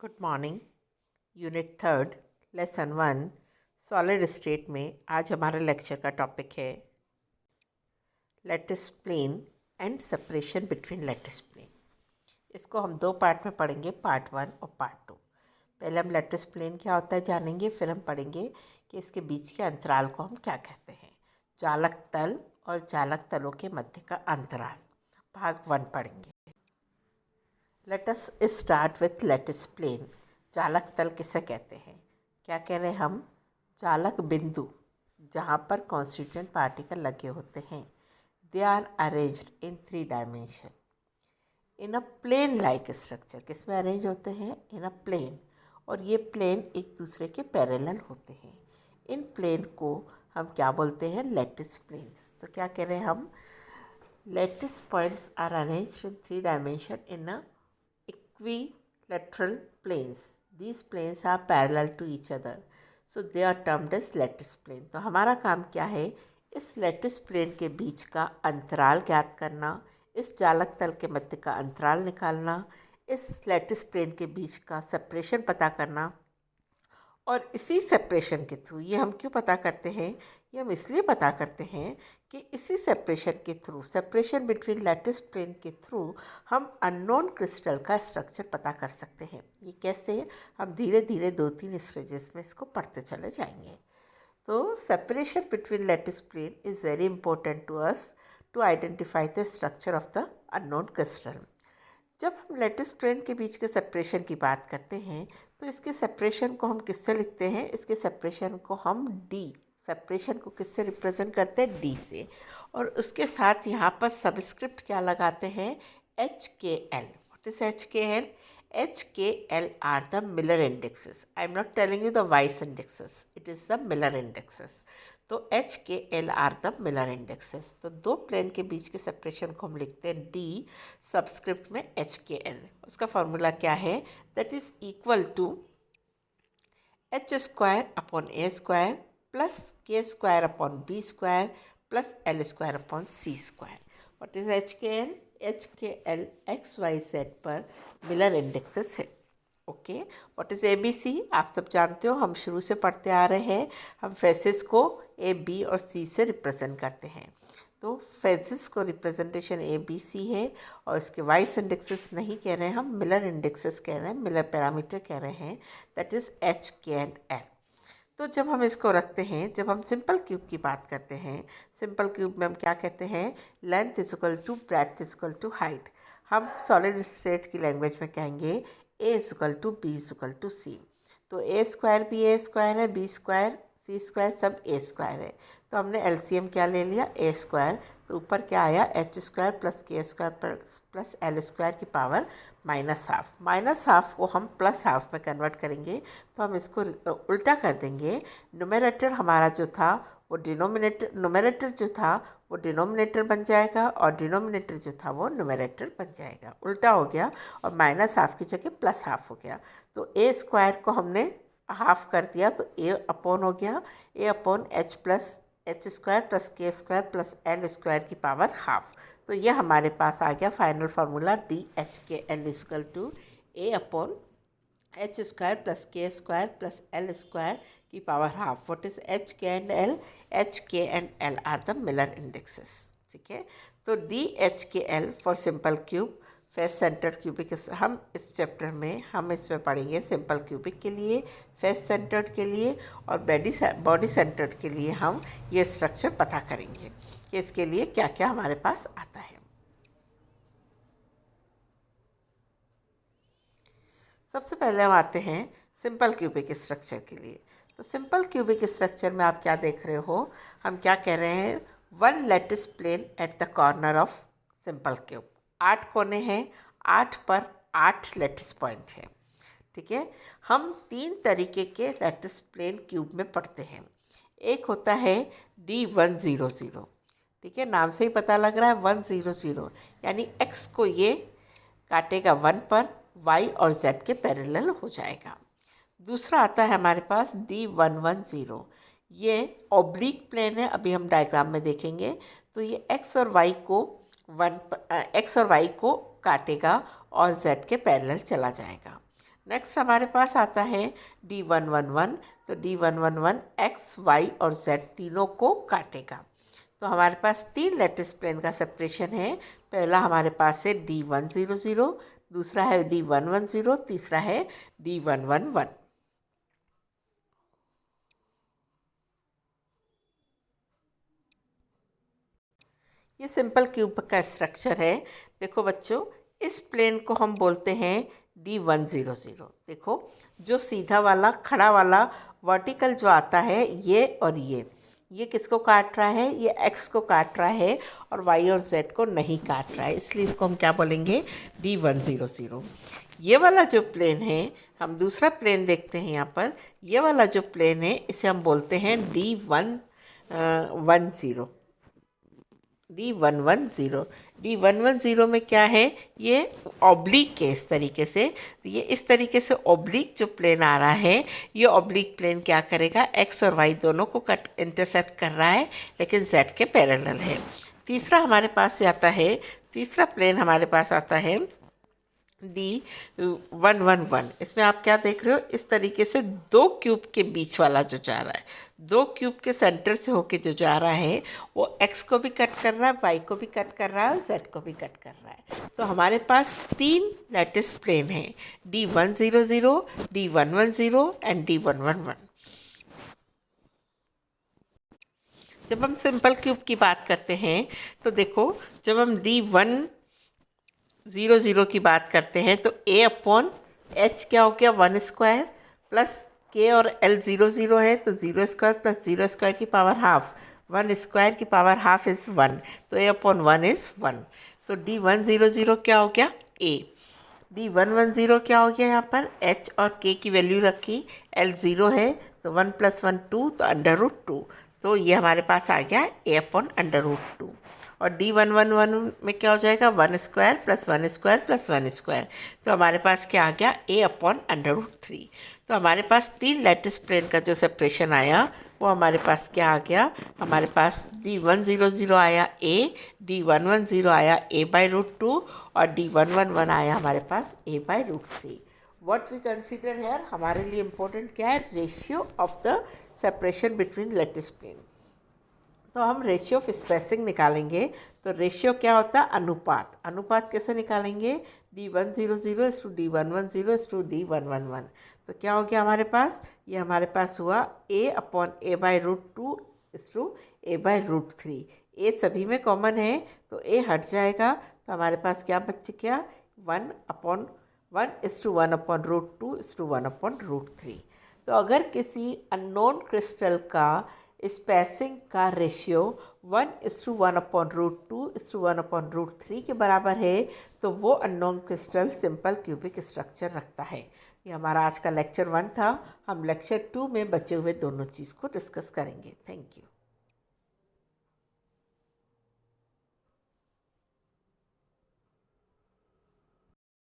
Good morning. Unit third lesson one solid state में आज हमारा लेक्चर का टॉपिक है lattice plane and separation between lattice plane. इसको हम दो पार्ट में पढ़ेंगे, पार्ट वन और पार्ट टू। पहले हम लैटिस प्लेन क्या होता है जानेंगे, फिर हम पढ़ेंगे कि इसके बीच के अंतराल को हम क्या कहते हैं। चालक तल और चालक तलों के मध्य का अंतराल, भाग वन पढ़ेंगे। Let us start with lattice plane. चालक तल किसे कहते हैं? क्या कह रहे हैं हम? चालक बिंदु जहाँ पर कॉन्स्टिट्यूएंट पार्टिकल लगे होते हैं। They are arranged in 3 dimension in a plane like structure. किस में अरेंज होते हैं? In a plane. और ये प्लेन एक दूसरे के पैरेलल होते हैं। इन प्लेन को हम क्या बोलते हैं? Lattice planes. तो क्या कह रहे हैं हम? Lattice points are arranged in 3 dimension in a equilateral planes. These planes are parallel to each other, so they are termed as lattice plane. तो हमारा काम क्या है? इस लैटिस प्लेन के बीच का अंतराल ज्ञात करना, इस चालक तल के मध्य का अंतराल निकालना, इस लैटिस प्लेन के बीच का सेपरेशन पता करना। और इसी सेपरेशन के थ्रू, ये हम क्यों पता करते हैं? ये हम इसलिए पता करते हैं कि इसी सेपरेशन के थ्रू, सेपरेशन बिटवीन लैटिस प्लेन के थ्रू हम अननोन क्रिस्टल का स्ट्रक्चर पता कर सकते हैं। ये कैसे? हम धीरे धीरे 2-3 स्टेजेस में इसको पढ़ते चले जाएंगे। तो separation between lattice plane is very important to us to identify the structure of the unknown crystal. जब हम लैटिस प्लेन के बीच के सेपरेशन की बात करते हैं तो इसके सेपरेशन को हम किससे लिखते हैं? इसके सेपरेशन को हम डी, सेपरेशन को किससे रिप्रेजेंट करते हैं? डी से। और उसके साथ यहाँ पर सबस्क्रिप्ट क्या लगाते हैं? HKL। What is HKL? HKL are the Miller indexes. I am not telling you the Weiss indexes, it is the Miller indexes. तो HKL are the Miller indexes. तो दो प्लेन के बीच के सेपरेशन को हम लिखते हैं D सबस्क्रिप्ट में HKL। उसका फॉर्मूला क्या है? That is equal to H² upon A² plus K² upon B² plus L² upon C²। What is HKL? HKL XYZ पर मिलर इंडेक्सेस है। Okay, what is ABC? आप सब जानते हो, हम शुरू से पढ़ते आ रहे हैं। हम फेसेस को A, B और C से रिप्रेजेंट करते हैं। तो फेसेस को रिप्रेजेंटेशन ABC है और इसके वाइस इंडेक्सेस नहीं कह रहे हैं, हम मिलर इंडेक्सेस कह रहे हैं, मिलर पैरामीटर कह रहे हैं। That is HK and L। तो जब हम इसको रखते हैं, जब हम सिंपल क्यूब की बात करते हैं, सिंपल क्यूब में हम क्या कहते हैं? Length is equal to breadth is equal to height. हम सॉलिड स्टेट की लैंग्वेज में कहेंगे A is equal to B is equal to C। तो A² भी A² है, B² C² सब A² है। तो हमने LCM क्या ले लिया? A²। तो ऊपर क्या आया? H² plus K² plus L² की पावर -हाफ। -हाफ को हम +हाफ में कन्वर्ट करेंगे तो हम इसको उल्टा कर देंगे। न्यूमरेटर हमारा जो था वो न्यूमरेटर जो था वो डिनोमिनेटर बन जाएगा और डिनोमिनेटर जो था वो न्यूमरेटर बन जाएगा। उल्टा हो गया और -हाफ की जगह +हाफ हो गया। तो A² को हमने हाफ कर दिया तो A अपॉन हो गया, A upon H plus H² plus K² plus L² की पावर हाफ। तो ये हमारे पास आ गया final formula DHKL equal to A upon H² plus K² plus L² की power half. What is HK and L? HK and L are the Miller indexes. ठीक है, तो DHKL for simple cube, face centred cubic. हम इस chapter में हम इसमें पढ़ेंगे सिंपल क्यूबिक के लिए, फेस सेंटर्ड के लिए और बॉडी सेंटर्ड के लिए हम ये स्ट्रक्चर पता करेंगे कि इसके लिए क्या क्या हमारे पास आता है। सबसे पहले हम आते हैं सिंपल क्यूबिक स्ट्रक्चर के लिए। तो सिंपल क्यूबिक स्ट्रक्चर में आप क्या देख रहे हो? हम क्या कह रहे हैं? 1 lattice plane at the corner of simple cube. 8 कोने हैं, 8 पर 8 लैटिस पॉइंट है। ठीक है, हम 3 तरीके के लैटिस प्लेन क्यूब में पढ़ते हैं। एक होता है D100। ठीक है, नाम से ही पता लग रहा है 100, यानी x को ये काटेगा 1 पर, y और z के पैरेलल हो जाएगा। दूसरा आता है हमारे पास D110। ये ऑब्लिक प्लेन है, अभी हम डायग्राम में देखेंगे। तो ये x और y को काटेगा और z के पैरेलल चला जाएगा। नेक्स्ट हमारे पास आता है D111। तो D111 x, y और z तीनों को काटेगा। तो हमारे पास 3 लैटिस प्लेन का सेपरेशन है। पहला हमारे पास है D100, दूसरा है D110, तीसरा है D111। ये सिंपल क्यूब का स्ट्रक्चर है। देखो बच्चों, इस प्लेन को हम बोलते हैं D100। देखो, जो सीधा वाला खड़ा वाला वर्टिकल जो आता है ये और ये किसको काट रहा है? ये x को काट रहा है और y और z को नहीं काट रहा है, इसलिए इसको हम क्या बोलेंगे? D100। ये वाला जो प्लेन है, हम दूसरा प्लेन देखते हैं यहाँ पर। ये वाला जो प्लेन है इसे हम बोलते हैं D110। D110। D110 में क्या है? ये ऑब्लिक है इस तरीके से। ये इस तरीके से ऑब्लिक जो प्लेन आ रहा है, ये ऑब्लिक प्लेन क्या करेगा? x और y दोनों को इंटरसेक्ट कर रहा है, लेकिन z के पैरेलल है। तीसरा हमारे पास आता है, तीसरा प्लेन हमारे पास आता है D111। इसमें आप क्या देख रहे हो? इस तरीके से दो क्यूब के बीच वाला जो जा रहा है, दो क्यूब के सेंटर से होके जो जा रहा है, वो x को भी कट कर रहा है, y को भी कट कर रहा है और z को भी कट कर रहा है। तो हमारे पास 3 लैटिस प्लेन हैं, D100, D110 एंड D111। जब हम सिंपल क्यूब की बात करते हैं तो देखो, जब हम D100 की बात करते हैं तो A/H क्या हो गया? 1² प्लस K और L 0 है, तो 0² प्लस 0² की पावर हाफ, 1² की पावर हाफ इज़ 1, तो A/1 इज़ 1। तो D100 क्या हो गया? A। D110 क्या हो गया? यहाँ पर H और K की वैल्यू रखी, L 0 है, तो 1 + 1 2, तो √2। तो ये हमारे पास आ गया A/√2। और D111 में क्या हो जाएगा? 1² प्लस 1² प्लस 1², तो हमारे पास क्या आ गया? A/√3। तो हमारे पास 3 लैटिस प्लेन का जो सेपरेशन आया वो हमारे पास क्या आ गया? हमारे पास D100 आया A, D110 आया A/√2 और D111 आया हमारे पास A/√3। What we consider here, हमारे लिए इम्पोर्टेंट क्या है? Ratio of the separation between lattice plane. तो हम रेशियो ऑफ स्पेसिंग निकालेंगे। तो रेशियो क्या होता है? अनुपात। अनुपात कैसे निकालेंगे? D100 इस टू D110 इस टू D111। तो क्या हो गया हमारे पास? ये हमारे पास हुआ A/A/√2 इस टू A/√3। A सभी में कॉमन है, तो A हट जाएगा, तो हमारे पास क्या बच गया? 1/1 इस टू 1/√2 इस टू 1/√3। तो अगर किसी अननोन क्रिस्टल का स्पेसिंग का रेशियो 1:1/√2 1/√3 के बराबर है, तो वो unknown crystal simple cubic structure रखता है। ये हमारा आज का लेक्चर 1 था। हम लेक्चर 2 में बचे हुए दोनों चीज़ को डिस्कस करेंगे। Thank you.